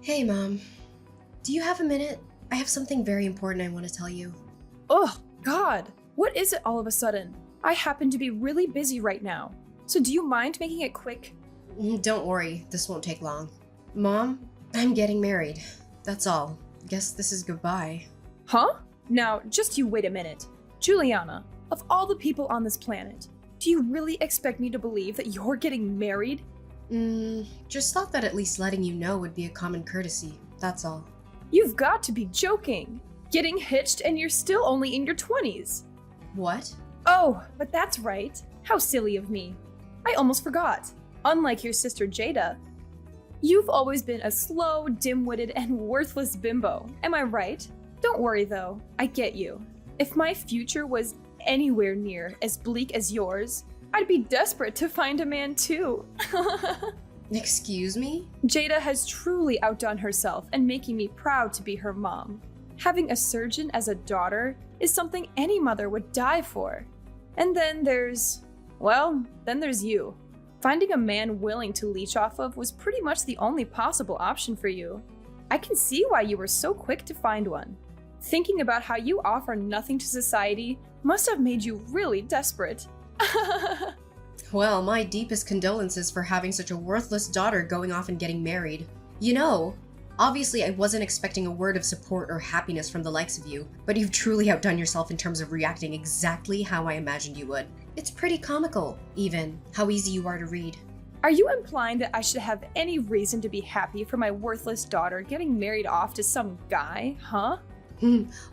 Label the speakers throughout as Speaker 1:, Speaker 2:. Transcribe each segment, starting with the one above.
Speaker 1: Hey, Mom. Do you have a minute? I have something very important I want to tell you.
Speaker 2: Ugh, God, what is it all of a sudden? I happen to be really busy right now, so do you mind making it quick?
Speaker 1: Don't worry, this won't take long. Mom, I'm getting married. That's all. Guess this is goodbye.
Speaker 2: Huh? Now, just you wait a minute. Juliana, of all the people on this planet, do you really expect me to believe that you're getting married?
Speaker 1: Just thought that at least letting you know would be a common courtesy. That's all.
Speaker 2: You've got to be joking. Getting hitched and you're still only in your 20s.
Speaker 1: What?
Speaker 2: Oh, but that's right. How silly of me. I almost forgot. Unlike your sister Jada, you've always been a slow, dim-witted, and worthless bimbo. Am I right? Don't worry though, I get you. If my future was anywhere near as bleak as yours, I'd be desperate to find a man too.
Speaker 1: Excuse me?
Speaker 2: Jada has truly outdone herself and making me proud to be her mom. Having a surgeon as a daughter is something any mother would die for. And then there's you. Finding a man willing to leech off of was pretty much the only possible option for you. I can see why you were so quick to find one. Thinking about how you offer nothing to society must have made you really desperate.
Speaker 1: Well, my deepest condolences for having such a worthless daughter going off and getting married. You know, obviously I wasn't expecting a word of support or happiness from the likes of you, but you've truly outdone yourself in terms of reacting exactly how I imagined you would. It's pretty comical, even, how easy you are to read.
Speaker 2: Are you implying that I should have any reason to be happy for my worthless daughter getting married off to some guy, huh?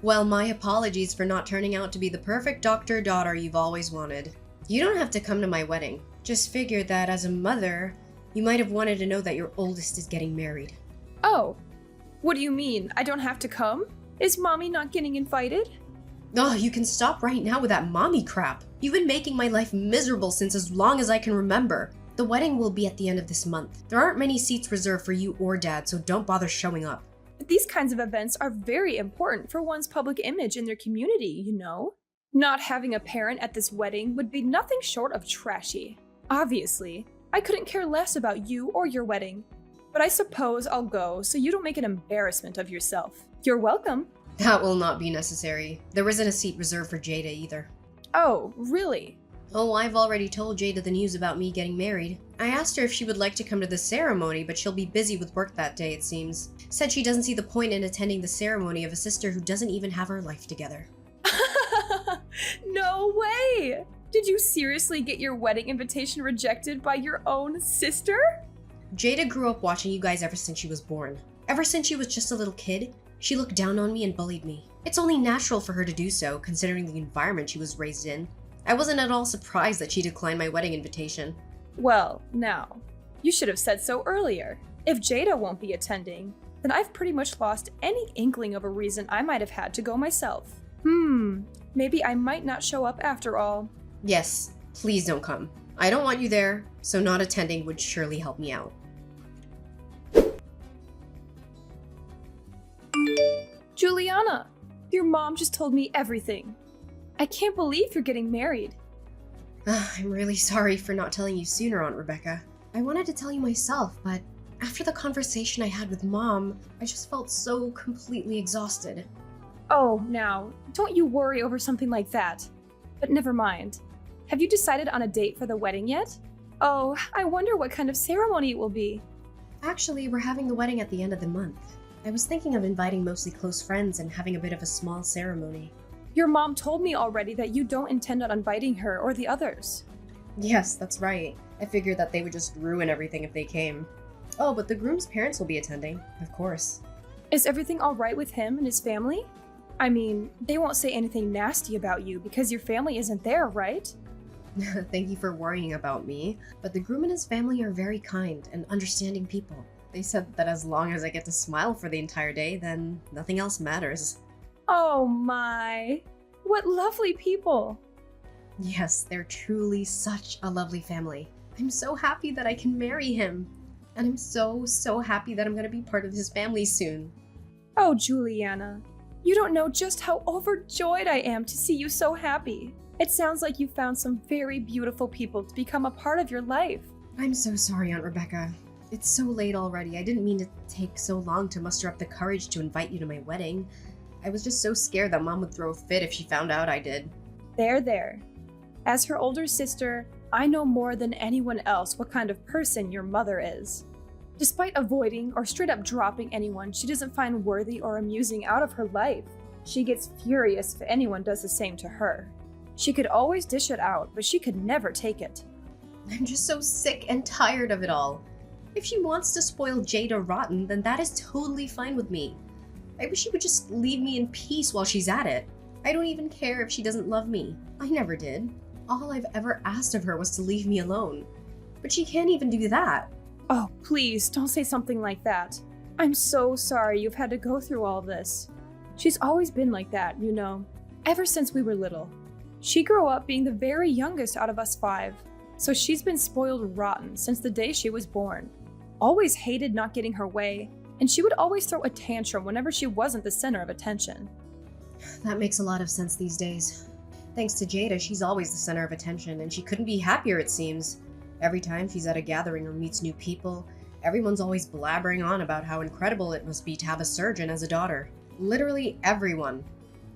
Speaker 1: Well, my apologies for not turning out to be the perfect doctor-daughter you've always wanted. You don't have to come to my wedding. Just figured that as a mother, you might have wanted to know that your oldest is getting married.
Speaker 2: Oh, what do you mean? I don't have to come? Is mommy not getting invited?
Speaker 1: Oh, you can stop right now with that mommy crap. You've been making my life miserable since as long as I can remember. The wedding will be at the end of this month. There aren't many seats reserved for you or Dad, so don't bother showing up.
Speaker 2: But these kinds of events are very important for one's public image in their community, you know? Not having a parent at this wedding would be nothing short of trashy. Obviously, I couldn't care less about you or your wedding, but I suppose I'll go so you don't make an embarrassment of yourself. You're welcome.
Speaker 1: That will not be necessary. There isn't a seat reserved for Jada either.
Speaker 2: Oh, really?
Speaker 1: Oh, I've already told Jada the news about me getting married. I asked her if she would like to come to the ceremony, but she'll be busy with work that day, it seems. Said she doesn't see the point in attending the ceremony of a sister who doesn't even have her life together.
Speaker 2: No way! Did you seriously get your wedding invitation rejected by your own sister?
Speaker 1: Jada grew up watching you guys ever since she was born. Ever since she was just a little kid, she looked down on me and bullied me. It's only natural for her to do so, considering the environment she was raised in. I wasn't at all surprised that she declined my wedding invitation.
Speaker 2: Well, now, you should have said so earlier. If Jada won't be attending, then I've pretty much lost any inkling of a reason I might have had to go myself. Maybe I might not show up after all.
Speaker 1: Yes, please don't come. I don't want you there, so not attending would surely help me out.
Speaker 2: Juliana, your mom just told me everything. I can't believe you're getting married.
Speaker 1: I'm really sorry for not telling you sooner, Aunt Rebecca. I wanted to tell you myself, but after the conversation I had with Mom, I just felt so completely exhausted.
Speaker 2: Oh, now, don't you worry over something like that. But never mind. Have you decided on a date for the wedding yet? Oh, I wonder what kind of ceremony it will be.
Speaker 1: Actually, we're having the wedding at the end of the month. I was thinking of inviting mostly close friends and having a bit of a small ceremony.
Speaker 2: Your mom told me already that you don't intend on inviting her or the others.
Speaker 1: Yes, that's right. I figured that they would just ruin everything if they came. Oh, but the groom's parents will be attending, of course.
Speaker 2: Is everything all right with him and his family? I mean, they won't say anything nasty about you because your family isn't there, right?
Speaker 1: Thank you for worrying about me, but the groom and his family are very kind and understanding people. They said that as long as I get to smile for the entire day, then nothing else matters.
Speaker 2: Oh my, what lovely people.
Speaker 1: Yes, they're truly such a lovely family. I'm so happy that I can marry him. And I'm so happy that I'm gonna be part of his family soon.
Speaker 2: Oh, Juliana, you don't know just how overjoyed I am to see you so happy. It sounds like you found some very beautiful people to become a part of your life.
Speaker 1: I'm so sorry, Aunt Rebecca. It's so late already. I didn't mean to take so long to muster up the courage to invite you to my wedding. I was just so scared that Mom would throw a fit if she found out I did.
Speaker 2: There. As her older sister, I know more than anyone else what kind of person your mother is. Despite avoiding or straight up dropping anyone she doesn't find worthy or amusing out of her life, she gets furious if anyone does the same to her. She could always dish it out, but she could never take it.
Speaker 1: I'm just so sick and tired of it all. If she wants to spoil Jada rotten, then that is totally fine with me. I wish she would just leave me in peace while she's at it. I don't even care if she doesn't love me. I never did. All I've ever asked of her was to leave me alone. But she can't even do that.
Speaker 2: Oh, please, don't say something like that. I'm so sorry you've had to go through all this. She's always been like that, you know, ever since we were little. She grew up being the very youngest out of us 5, so she's been spoiled rotten since the day she was born. Always hated not getting her way, and she would always throw a tantrum whenever she wasn't the center of attention.
Speaker 1: That makes a lot of sense these days. Thanks to Jada, she's always the center of attention, and she couldn't be happier, it seems. Every time she's at a gathering or meets new people, everyone's always blabbering on about how incredible it must be to have a surgeon as a daughter. Literally everyone.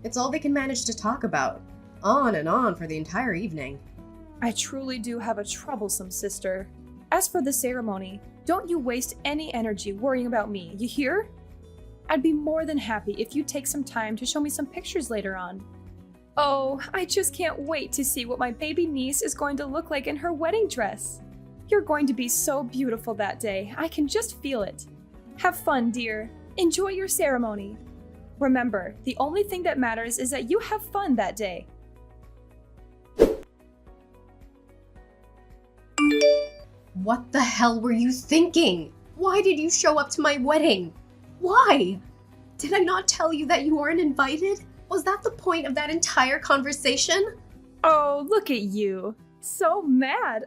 Speaker 1: It's all they can manage to talk about. On and on for the entire evening.
Speaker 2: I truly do have a troublesome sister. As for the ceremony, don't you waste any energy worrying about me, you hear? I'd be more than happy if you take some time to show me some pictures later on. Oh, I just can't wait to see what my baby niece is going to look like in her wedding dress. You're going to be so beautiful that day, I can just feel it. Have fun, dear. Enjoy your ceremony. Remember, the only thing that matters is that you have fun that day.
Speaker 1: What the hell were you thinking? Why did you show up to my wedding? Why? Did I not tell you that you weren't invited? Was that the point of that entire conversation?
Speaker 2: Oh, look at you. So mad.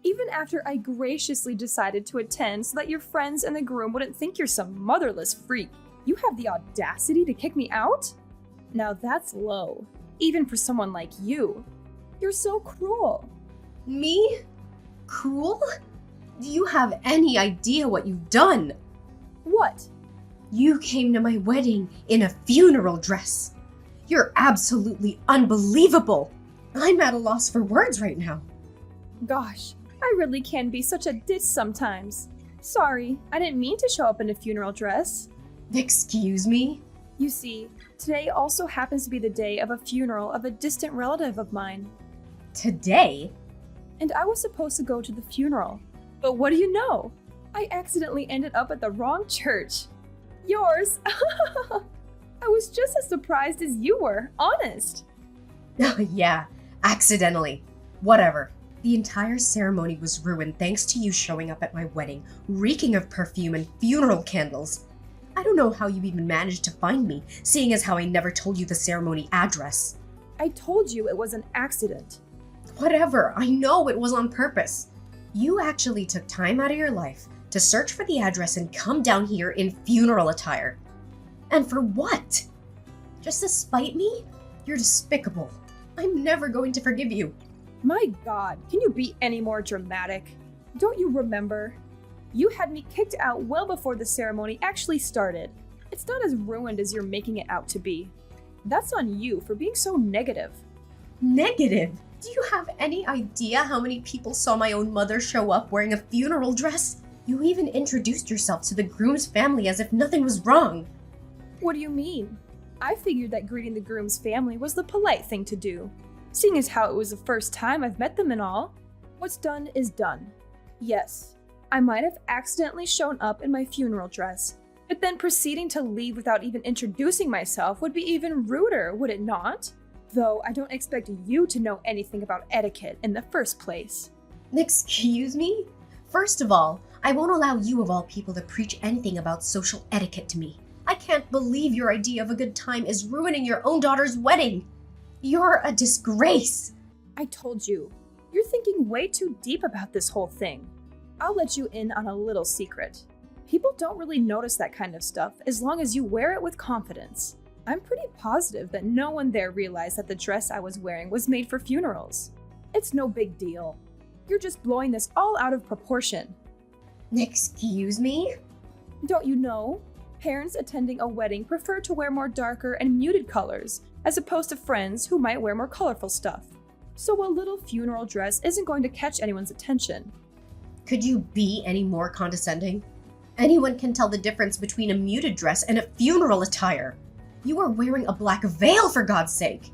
Speaker 2: Even after I graciously decided to attend so that your friends and the groom wouldn't think you're some motherless freak, you have the audacity to kick me out? Now that's low, even for someone like you. You're so cruel.
Speaker 1: Me? Cruel? Do you have any idea what you've done?
Speaker 2: What?
Speaker 1: You came to my wedding in a funeral dress. You're absolutely unbelievable. I'm at a loss for words right now.
Speaker 2: Gosh, I really can be such a ditz sometimes. Sorry, I didn't mean to show up in a funeral dress.
Speaker 1: Excuse me?
Speaker 2: You see, today also happens to be the day of a funeral of a distant relative of mine.
Speaker 1: Today?
Speaker 2: And I was supposed to go to the funeral. But what do you know? I accidentally ended up at the wrong church. Yours! I was just as surprised as you were, honest.
Speaker 1: Yeah, accidentally. Whatever. The entire ceremony was ruined thanks to you showing up at my wedding, reeking of perfume and funeral candles. I don't know how you even managed to find me, seeing as how I never told you the ceremony address.
Speaker 2: I told you it was an accident.
Speaker 1: Whatever, I know it was on purpose. You actually took time out of your life to search for the address and come down here in funeral attire. And for what? Just to spite me? You're despicable. I'm never going to forgive you.
Speaker 2: My God, can you be any more dramatic? Don't you remember? You had me kicked out well before the ceremony actually started. It's not as ruined as you're making it out to be. That's on you for being so negative.
Speaker 1: Negative? Do you have any idea how many people saw my own mother show up wearing a funeral dress? You even introduced yourself to the groom's family as if nothing was wrong.
Speaker 2: What do you mean? I figured that greeting the groom's family was the polite thing to do, seeing as how it was the first time I've met them and all. What's done is done. Yes, I might have accidentally shown up in my funeral dress, but then proceeding to leave without even introducing myself would be even ruder, would it not? Though I don't expect you to know anything about etiquette in the first place.
Speaker 1: Excuse me? First of all, I won't allow you of all people to preach anything about social etiquette to me. I can't believe your idea of a good time is ruining your own daughter's wedding. You're a disgrace.
Speaker 2: I told you, you're thinking way too deep about this whole thing. I'll let you in on a little secret. People don't really notice that kind of stuff as long as you wear it with confidence. I'm pretty positive that no one there realized that the dress I was wearing was made for funerals. It's no big deal. You're just blowing this all out of proportion.
Speaker 1: Excuse me?
Speaker 2: Don't you know? Parents attending a wedding prefer to wear more darker and muted colors, as opposed to friends who might wear more colorful stuff. So a little funeral dress isn't going to catch anyone's attention.
Speaker 1: Could you be any more condescending? Anyone can tell the difference between a muted dress and a funeral attire. You are wearing a black veil, for God's sake.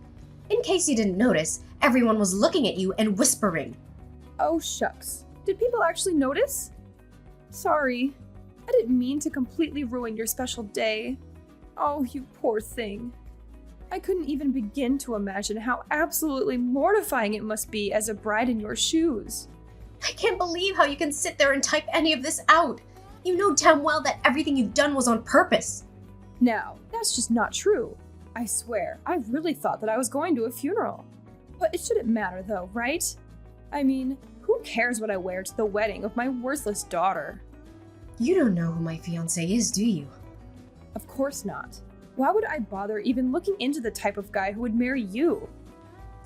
Speaker 1: In case you didn't notice, everyone was looking at you and whispering.
Speaker 2: Oh shucks. Did people actually notice? Sorry. I didn't mean to completely ruin your special day. Oh, you poor thing. I couldn't even begin to imagine how absolutely mortifying it must be as a bride in your shoes.
Speaker 1: I can't believe how you can sit there and type any of this out. You know damn well that everything you've done was on purpose.
Speaker 2: Now, that's just not true. I swear, I really thought that I was going to a funeral. But it shouldn't matter though, right? I mean, who cares what I wear to the wedding of my worthless daughter?
Speaker 1: You don't know who my fiancé is, do you?
Speaker 2: Of course not. Why would I bother even looking into the type of guy who would marry you?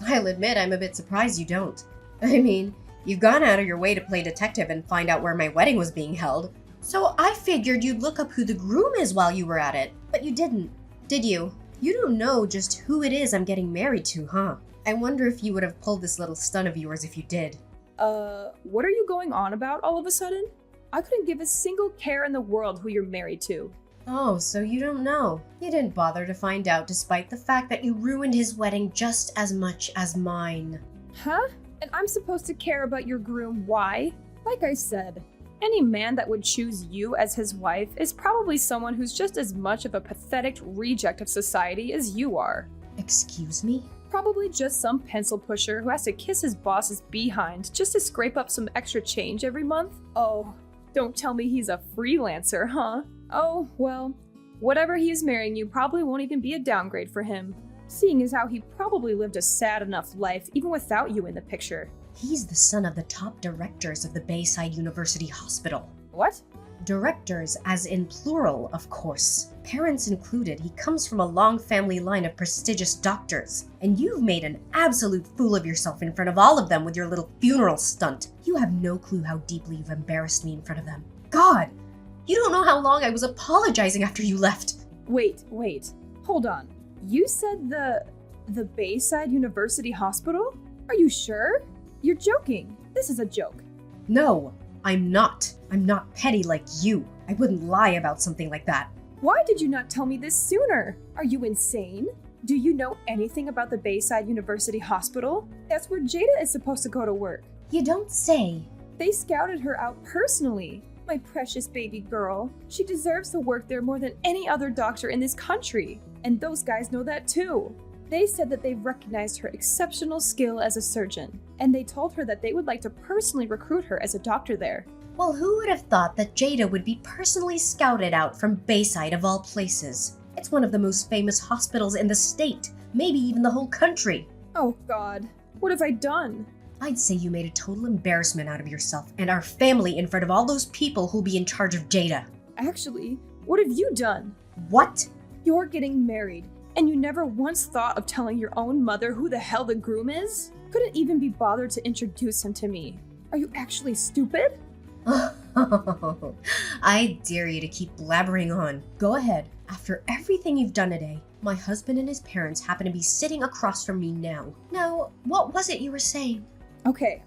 Speaker 1: I'll admit I'm a bit surprised you don't. I mean, you've gone out of your way to play detective and find out where my wedding was being held. So I figured you'd look up who the groom is while you were at it. But you didn't, did you? You don't know just who it is I'm getting married to, huh? I wonder if you would have pulled this little stunt of yours if you did.
Speaker 2: What are you going on about all of a sudden? I couldn't give a single care in the world who you're married to.
Speaker 1: Oh, so you don't know. You didn't bother to find out despite the fact that you ruined his wedding just as much as mine.
Speaker 2: Huh? And I'm supposed to care about your groom, why? Like I said, any man that would choose you as his wife is probably someone who's just as much of a pathetic reject of society as you are.
Speaker 1: Excuse me?
Speaker 2: Probably just some pencil pusher who has to kiss his boss's behind just to scrape up some extra change every month. Oh, don't tell me he's a freelancer, huh? Oh, well, whatever he is marrying you probably won't even be a downgrade for him, seeing as how he probably lived a sad enough life even without you in the picture.
Speaker 1: He's the son of the top directors of the Bayside University Hospital.
Speaker 2: What?
Speaker 1: Directors, as in plural, of course. Parents included, he comes from a long family line of prestigious doctors. And you've made an absolute fool of yourself in front of all of them with your little funeral stunt. You have no clue how deeply you've embarrassed me in front of them. God! You don't know how long I was apologizing after you left.
Speaker 2: Wait. Hold on. You said the Bayside University Hospital? Are you sure? You're joking. This is a joke.
Speaker 1: No, I'm not. I'm not petty like you. I wouldn't lie about something like that.
Speaker 2: Why did you not tell me this sooner? Are you insane? Do you know anything about the Bayside University Hospital? That's where Jada is supposed to go to work.
Speaker 1: You don't say.
Speaker 2: They scouted her out personally. My precious baby girl. She deserves to work there more than any other doctor in this country. And those guys know that too. They said that they've recognized her exceptional skill as a surgeon, and they told her that they would like to personally recruit her as a doctor there.
Speaker 1: Well, who would have thought that Jada would be personally scouted out from Bayside of all places? It's one of the most famous hospitals in the state, maybe even the whole country.
Speaker 2: Oh God, what have I done?
Speaker 1: I'd say you made a total embarrassment out of yourself and our family in front of all those people who'll be in charge of Jada.
Speaker 2: Actually, what have you done?
Speaker 1: What?
Speaker 2: You're getting married, and you never once thought of telling your own mother who the hell the groom is? Couldn't even be bothered to introduce him to me. Are you actually stupid?
Speaker 1: I dare you to keep blabbering on. Go ahead. After everything you've done today, my husband and his parents happen to be sitting across from me now. Now, what was it you were saying?
Speaker 2: Okay.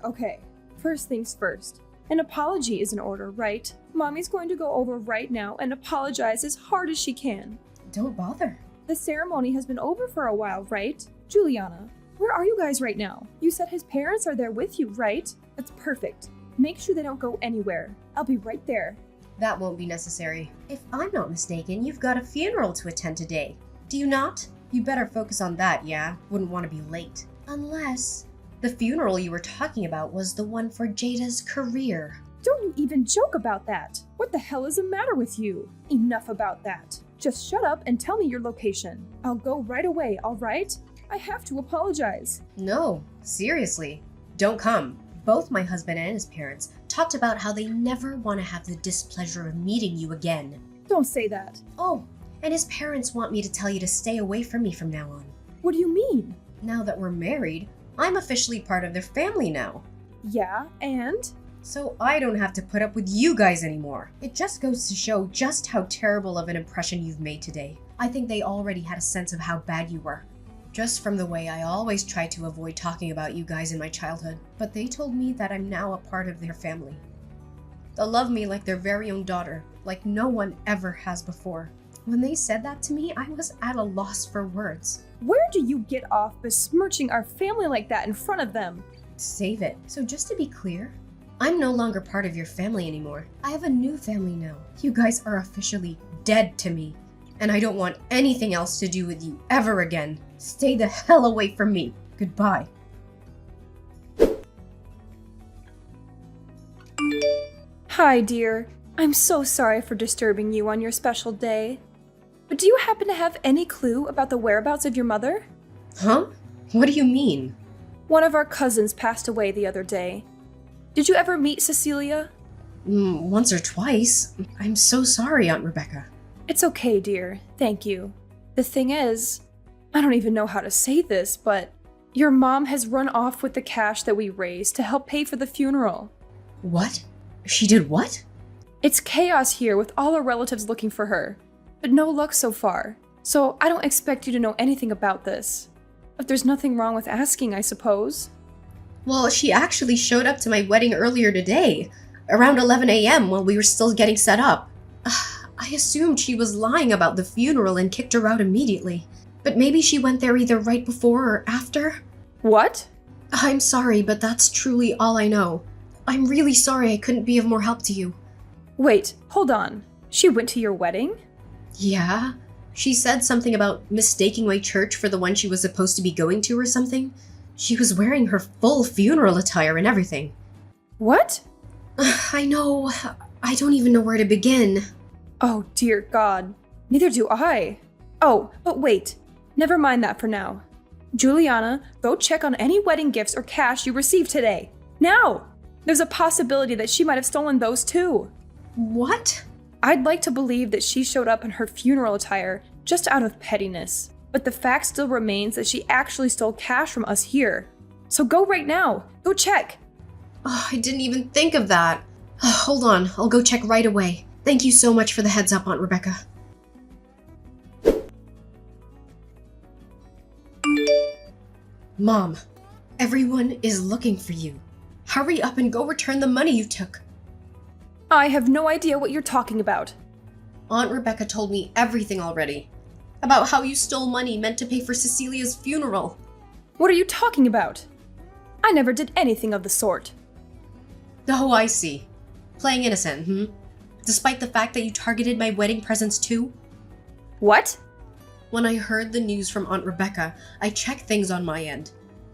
Speaker 2: First things first. An apology is in order, right? Mommy's going to go over right now and apologize as hard as she can.
Speaker 1: Don't bother.
Speaker 2: The ceremony has been over for a while, right? Juliana, where are you guys right now? You said his parents are there with you, right? That's perfect. Make sure they don't go anywhere. I'll be right there.
Speaker 1: That won't be necessary. If I'm not mistaken, you've got a funeral to attend today. Do you not? You better focus on that, yeah? Wouldn't want to be late. Unless the funeral you were talking about was the one for Jada's career.
Speaker 2: Don't you even joke about that. What the hell is the matter with you? Enough about that. Just shut up and tell me your location. I'll go right away, all right? I have to apologize.
Speaker 1: No, seriously. Don't come. Both my husband and his parents talked about how they never want to have the displeasure of meeting you again.
Speaker 2: Don't say that.
Speaker 1: Oh, and his parents want me to tell you to stay away from me from now on.
Speaker 2: What do you mean?
Speaker 1: Now that we're married, I'm officially part of their family now.
Speaker 2: Yeah, and?
Speaker 1: So I don't have to put up with you guys anymore. It just goes to show just how terrible of an impression you've made today. I think they already had a sense of how bad you were. Just from the way I always tried to avoid talking about you guys in my childhood. But they told me that I'm now a part of their family. They'll love me like their very own daughter, like no one ever has before. When they said that to me, I was at a loss for words.
Speaker 2: Where do you get off besmirching our family like that in front of them?
Speaker 1: Save it. So just to be clear, I'm no longer part of your family anymore. I have a new family now. You guys are officially dead to me. And I don't want anything else to do with you ever again. Stay the hell away from me. Goodbye.
Speaker 2: Hi, dear. I'm so sorry for disturbing you on your special day. But do you happen to have any clue about the whereabouts of your mother?
Speaker 1: Huh? What do you mean?
Speaker 2: One of our cousins passed away the other day. Did you ever meet Cecilia?
Speaker 1: Once or twice. I'm so sorry, Aunt Rebecca.
Speaker 2: It's okay, dear. Thank you. The thing is, I don't even know how to say this, but your mom has run off with the cash that we raised to help pay for the funeral.
Speaker 1: What? She did what?
Speaker 2: It's chaos here with all our relatives looking for her, but no luck so far. So I don't expect you to know anything about this. But there's nothing wrong with asking, I suppose.
Speaker 1: Well, she actually showed up to my wedding earlier today, around 11 a.m. while we were still getting set up. I assumed she was lying about the funeral and kicked her out immediately. But maybe she went there either right before or after?
Speaker 2: What?
Speaker 1: I'm sorry, but that's truly all I know. I'm really sorry I couldn't be of more help to you.
Speaker 2: Wait, hold on. She went to your wedding?
Speaker 1: Yeah? She said something about mistaking my church for the one she was supposed to be going to or something. She was wearing her full funeral attire and everything.
Speaker 2: What?
Speaker 1: I know. I don't even know where to begin.
Speaker 2: Oh, dear God. Neither do I. Oh, but wait. Never mind that for now. Juliana, go check on any wedding gifts or cash you received today. Now! There's a possibility that she might have stolen those too.
Speaker 1: What?
Speaker 2: I'd like to believe that she showed up in her funeral attire just out of pettiness. But the fact still remains that she actually stole cash from us here. So go right now. Go check.
Speaker 1: Oh, I didn't even think of that. Hold on, I'll go check right away. Thank you so much for the heads up, Aunt Rebecca. Mom, everyone is looking for you. Hurry up and go return the money you took.
Speaker 2: I have no idea what you're talking about.
Speaker 1: Aunt Rebecca told me everything already. About how you stole money meant to pay for Cecilia's funeral.
Speaker 2: What are you talking about? I never did anything of the sort.
Speaker 1: Oh, I see. Playing innocent, Despite the fact that you targeted my wedding presents too?
Speaker 2: What?
Speaker 1: When I heard the news from Aunt Rebecca, I checked things on my end.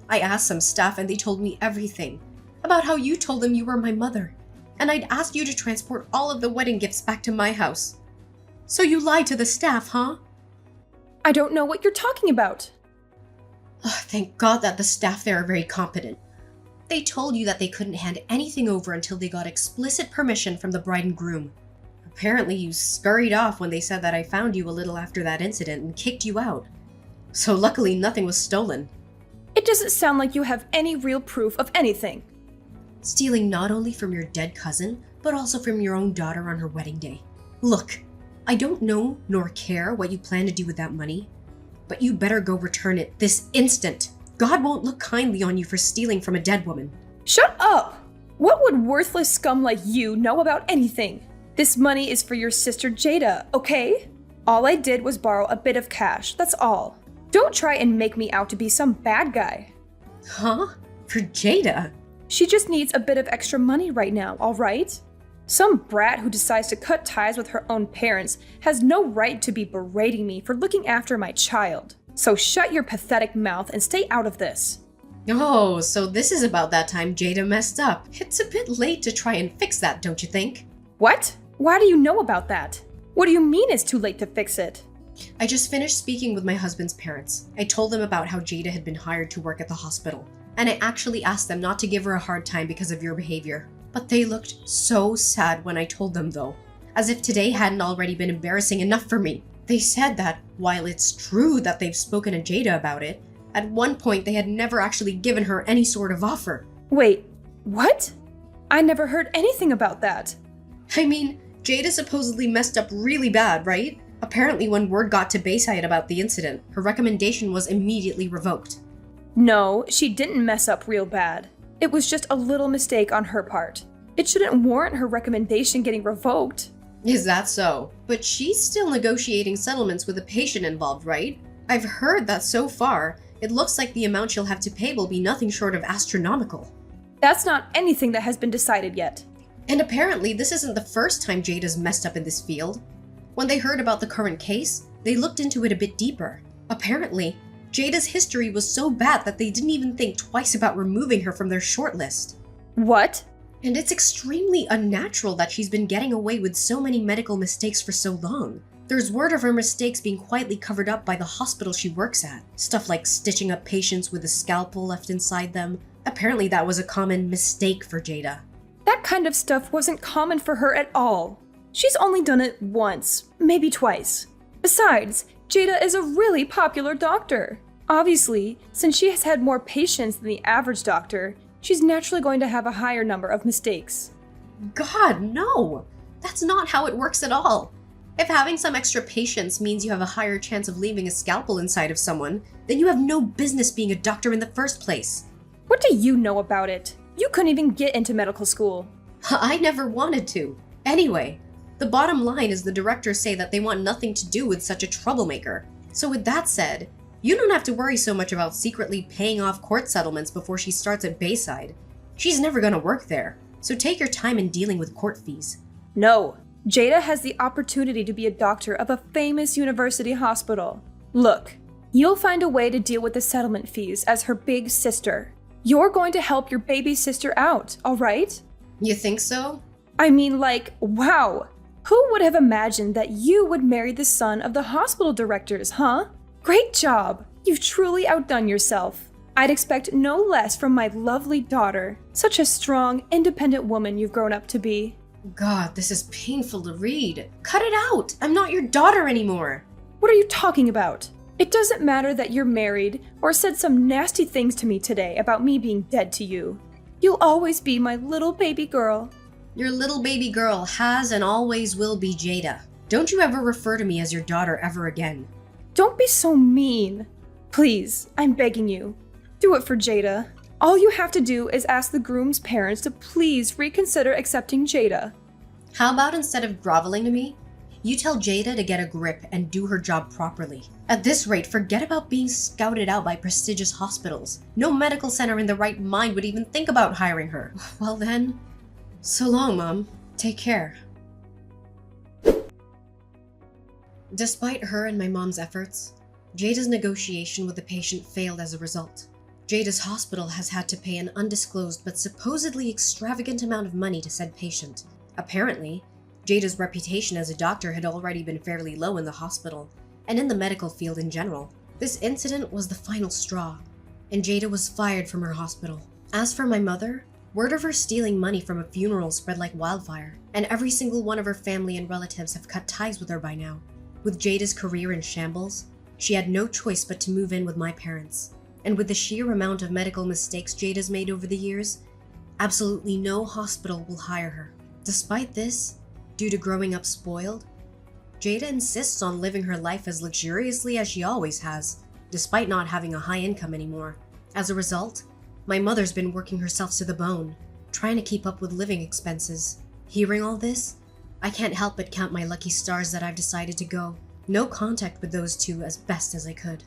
Speaker 1: I asked some staff and they told me everything. About how you told them you were my mother. And I'd asked you to transport all of the wedding gifts back to my house. So you lied to the staff, huh?
Speaker 2: I don't know what you're talking about.
Speaker 1: Oh, thank God that the staff there are very competent. They told you that they couldn't hand anything over until they got explicit permission from the bride and groom. Apparently you scurried off when they said that I found you a little after that incident and kicked you out. So luckily nothing was stolen.
Speaker 2: It doesn't sound like you have any real proof of anything.
Speaker 1: Stealing not only from your dead cousin, but also from your own daughter on her wedding day. Look, I don't know nor care what you plan to do with that money, but you better go return it this instant. God won't look kindly on you for stealing from a dead woman.
Speaker 2: Shut up! What would worthless scum like you know about anything? This money is for your sister Jada, okay? All I did was borrow a bit of cash, that's all. Don't try and make me out to be some bad guy.
Speaker 1: Huh? For Jada?
Speaker 2: She just needs a bit of extra money right now, all right? Some brat who decides to cut ties with her own parents has no right to be berating me for looking after my child. So shut your pathetic mouth and stay out of this.
Speaker 1: Oh, so this is about that time Jada messed up. It's a bit late to try and fix that, don't you think?
Speaker 2: What? Why do you know about that? What do you mean it's too late to fix it?
Speaker 1: I just finished speaking with my husband's parents. I told them about how Jada had been hired to work at the hospital, and I actually asked them not to give her a hard time because of your behavior. But they looked so sad when I told them though, as if today hadn't already been embarrassing enough for me. They said that, while it's true that they've spoken to Jada about it, at one point they had never actually given her any sort of offer.
Speaker 2: Wait, what? I never heard anything about that.
Speaker 1: I mean, Jada supposedly messed up really bad, right? Apparently, when word got to Bayside about the incident, her recommendation was immediately revoked.
Speaker 2: No, she didn't mess up real bad. It was just a little mistake on her part. It shouldn't warrant her recommendation getting revoked.
Speaker 1: Is that so? But she's still negotiating settlements with the patient involved, right? I've heard that so far, it looks like the amount she'll have to pay will be nothing short of astronomical.
Speaker 2: That's not anything that has been decided yet.
Speaker 1: And apparently, this isn't the first time Jada's messed up in this field. When they heard about the current case, they looked into it a bit deeper. Apparently, Jada's history was so bad that they didn't even think twice about removing her from their shortlist.
Speaker 2: What?
Speaker 1: And it's extremely unnatural that she's been getting away with so many medical mistakes for so long. There's word of her mistakes being quietly covered up by the hospital she works at. Stuff like stitching up patients with a scalpel left inside them. Apparently that was a common mistake for Jada.
Speaker 2: That kind of stuff wasn't common for her at all. She's only done it once, maybe twice. Besides, Jada is a really popular doctor. Obviously, since she has had more patients than the average doctor, she's naturally going to have a higher number of mistakes.
Speaker 1: God, no! That's not how it works at all. If having some extra patients means you have a higher chance of leaving a scalpel inside of someone, then you have no business being a doctor in the first place.
Speaker 2: What do you know about it? You couldn't even get into medical school.
Speaker 1: I never wanted to. Anyway, the bottom line is the directors say that they want nothing to do with such a troublemaker. So with that said, you don't have to worry so much about secretly paying off court settlements before she starts at Bayside. She's never gonna work there, so take your time in dealing with court fees.
Speaker 2: No, Jada has the opportunity to be a doctor of a famous university hospital. Look, you'll find a way to deal with the settlement fees as her big sister. You're going to help your baby sister out, all right?
Speaker 1: You think so?
Speaker 2: I mean, like, wow! Who would have imagined that you would marry the son of the hospital directors, huh? Great job! You've truly outdone yourself. I'd expect no less from my lovely daughter. Such a strong, independent woman you've grown up to be.
Speaker 1: God, this is painful to read. Cut it out! I'm not your daughter anymore!
Speaker 2: What are you talking about? It doesn't matter that you're married or said some nasty things to me today about me being dead to you. You'll always be my little baby girl.
Speaker 1: Your little baby girl has and always will be Jada. Don't you ever refer to me as your daughter ever again.
Speaker 2: Don't be so mean. Please, I'm begging you. Do it for Jada. All you have to do is ask the groom's parents to please reconsider accepting Jada.
Speaker 1: How about instead of groveling to me, you tell Jada to get a grip and do her job properly. At this rate, forget about being scouted out by prestigious hospitals. No medical center in their right mind would even think about hiring her. Well then, so long, Mom. Take care. Despite her and my mom's efforts, Jada's negotiation with the patient failed as a result. Jada's hospital has had to pay an undisclosed but supposedly extravagant amount of money to said patient. Apparently, Jada's reputation as a doctor had already been fairly low in the hospital, and in the medical field in general. This incident was the final straw, and Jada was fired from her hospital. As for my mother, word of her stealing money from a funeral spread like wildfire, and every single one of her family and relatives have cut ties with her by now. With Jada's career in shambles, she had no choice but to move in with my parents. And with the sheer amount of medical mistakes Jada's made over the years, absolutely no hospital will hire her. Despite this, due to growing up spoiled, Jada insists on living her life as luxuriously as she always has, despite not having a high income anymore. As a result, my mother's been working herself to the bone, trying to keep up with living expenses. Hearing all this, I can't help but count my lucky stars that I've decided to go. No contact with those two as best as I could.